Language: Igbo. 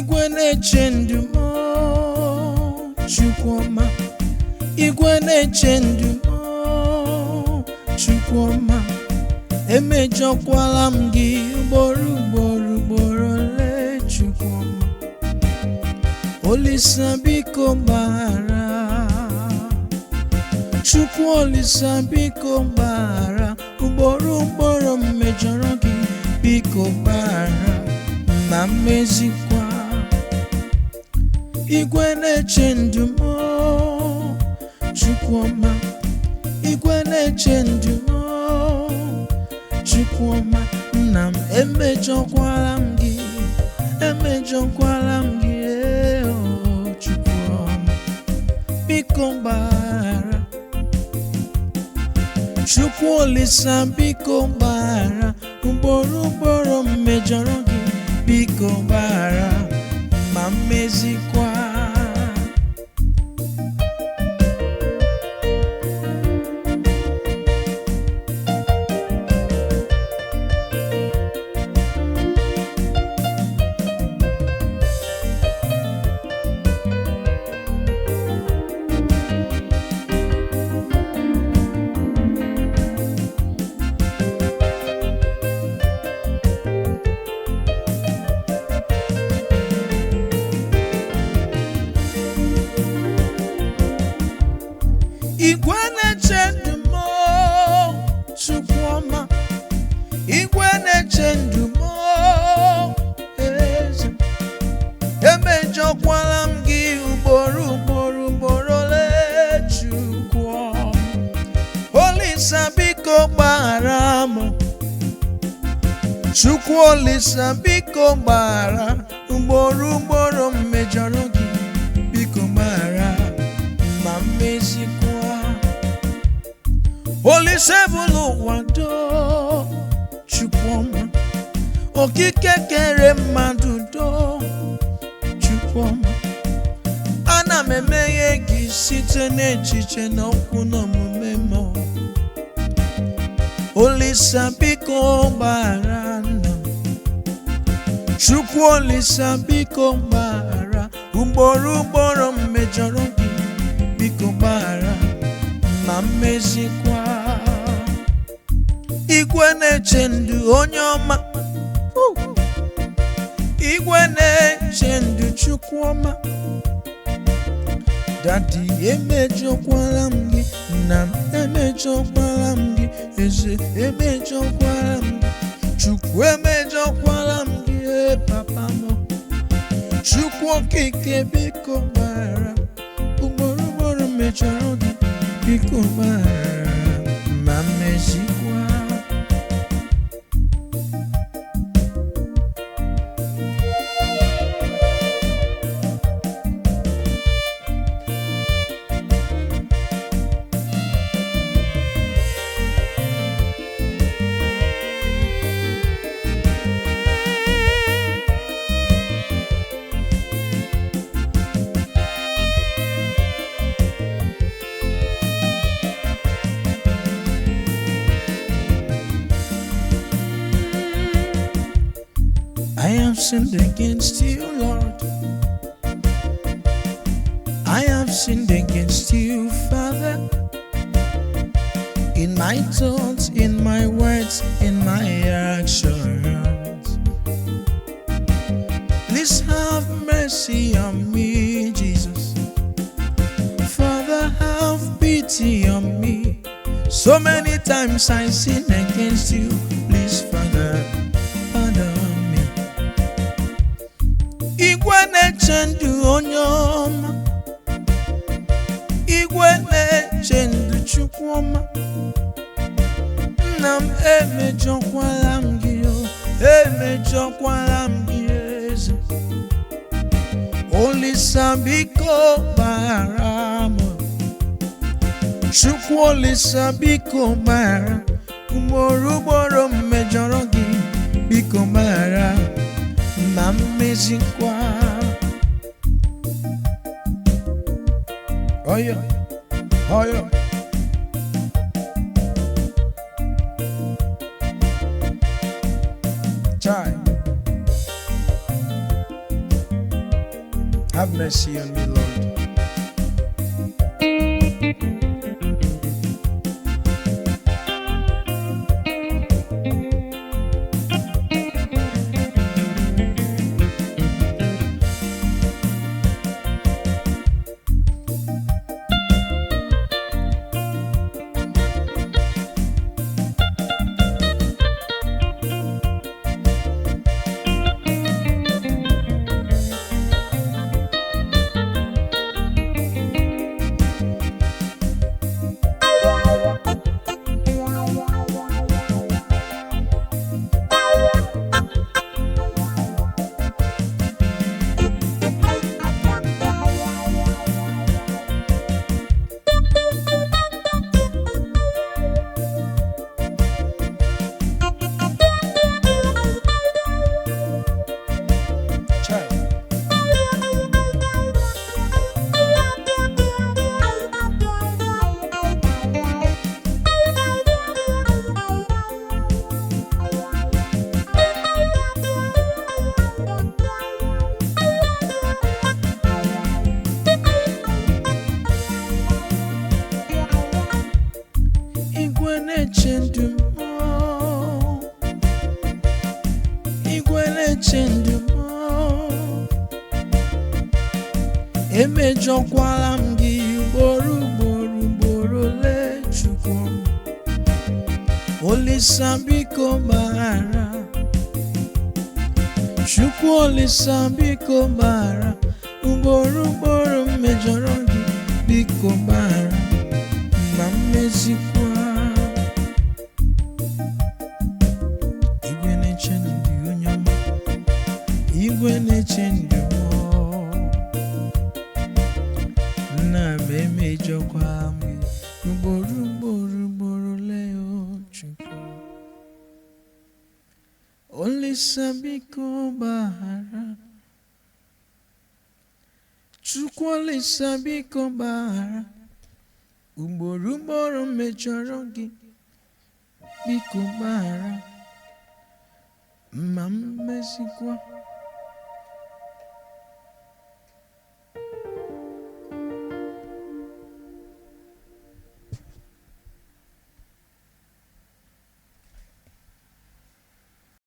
Igwe na-eche ndụ m, Chukwuma. Igwe na-eche ndụ m, Chukwuma. Emejọkwala m gị ugboro ugboro ugboro ole, Chukwuma. Olisa biko mbaghara, Chukwu Olisa biko mbaghara, ugboro ugboro mmejọrọ gị, biko mbaghara ma mmezikwa. Igwe na-eche ndụ m, Chukwuma. Igwe na-eche ndụ m, Chukwuma. Nna m emejọkwala m gị, emejọkwala m gị, oh Chukwuma. Biko mbaghara, Chukwu Olisa biko mbaghara, ugboro ugboro mmejọrọ gị, biko mbaghara ma mmezikwa. Igwe na-eche ndụ m, Chukwuma. Igwe na-eche ndụ m, eze. Emejọkwala m gị ugboro ugboro ugboro ole, Chukwuma. Olisa biko gbaghara m, Chukwu Olisa biko gbaghara, ugboro ugboro mmejọrọ gị, biko gbaghara ma mmezikwa. Olisa bụlụ ụwa doo, Chukwuma. Okike kere mmadụ doo, Chukwuma. Ana m emeghe gị site n'echiche na okwu na omume m. Olisa biko gbaghara nna m, Chukwu Olisa biko gbaghara, ugboro ugboro mmejọrọ gị, biko gbaghara ma mmezikwa. Igwe na-eche ndụ onye ọma, Igwe na-eche ndụ Chukwuma. Daddy emejọkwala m gị, nna m emejọkwala m gị, eze emejọkwala m gị, Chukwu emejọkwala m gị, papa m. Chukwu okike biko gbaghara, ugboro ugboro mmejọrọ gị, biko gbaghara ma mmezikwa. I have sinned against you, Lord. I have sinned against you, Father. In my thoughts, in my words, in my actions. Please have mercy on me, Jesus. Father, have pity on me. So many times I sin against you. Please, Father, pardon me. Igwe na-eche ndụ onye ọma, Igwe na-eche ndụ Chukwuma. Nna m emejọkwala m gị, emejọkwala m gị, eze. Olisa biko gbaghara m, Chukwu Olisa biko gbaghara, ugboro ugboro mmejọrọ gị, biko gbaghara ma mmezikwa. Oyo, oyo. Chai. mercy on me, Lord. Emejokwala m gị ugboro lee Chukwu m. Olisa biko gbaghara, Chukwu Olisa biko gbaghara, ugboro m mejọrọ gị biko gbaghara ma m mezikwa. Igwe na-eche ndụ onye ọma, igwe na-eche ndụ emejọkwa m ugboro lee Chukwu. Olisa biko gbaghara, Chukwu Olisa biko gbaghara, ugboro mejọrọ gị biko gbaghara ma m mezikwa.